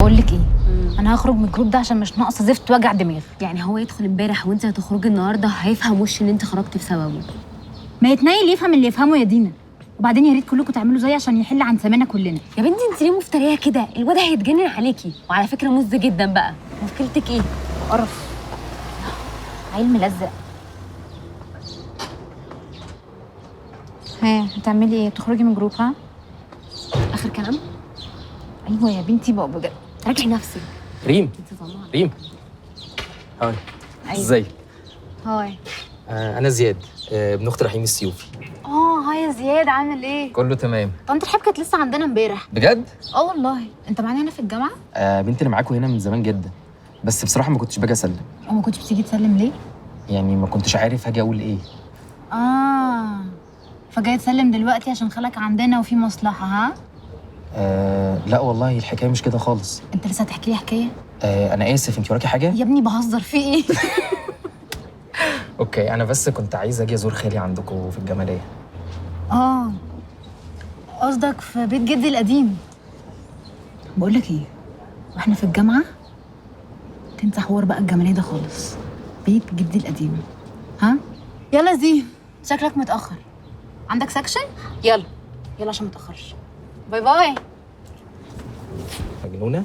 بقول لك ايه، انا هخرج من الجروب ده عشان مش ناقصه زفت وجع دماغ. يعني هو يدخل امبارح وانت هتخرجي النهارده هيفهم وش ان انت خرجتي بسببه؟ ما يتنيل يفهم اللي يفهمه يا دينا. وبعدين يا ريت كلكم تعملوا زي عشان يحل عن سمانا كلنا. يا بنتي انت ليه مفتريه كده؟ الواد هيتجنن عليكي، وعلى فكره مز جدا بقى. مشكلتك ايه؟ قرف عيل ملزق. ها هتعملي ايه؟ تخرجي من جروب؟ ها اخر كلام؟ ايوه يا بنتي بقى بجد. راجعي نفسك. ريم انت طماعه. ريم هاي. أيوة. ازيك؟ هاي. انا زياد، ابن اخت رحيم السيوفي. هاي يا زياد، عامل ايه؟ كله تمام. طنط رحاب كانت لسه عندنا امبارح. بجد؟ والله. انت معانا هنا في الجامعه؟ بنتي انا معاكم هنا من زمان جدا، بس بصراحه ما كنتش باجي اسلم. وما كنتش بتيجي تسلم ليه؟ يعني ما كنتش عارف هاجي اقول ايه. فجاي تسلم دلوقتي عشان خالك عندنا وفي مصلحه؟ ها؟ لا والله الحكايه مش كده خالص. انت لسه هتحكي لي حكايه؟ انا اسف، انت وراكي حاجه؟ يا ابني بهزر، في ايه؟ اوكي، انا بس كنت عايز اجي ازور خالي عندكم في الجماليه. قصدك في بيت جدي القديم. بقول لك ايه، واحنا في الجامعه تنسى حوار بقى الجماليه ده خالص. بيت جدي القديم. ها يلا زين، شكلك متاخر. عندك سكشن؟ يلا عشان ما تاخرش. باي باي. مجنونه.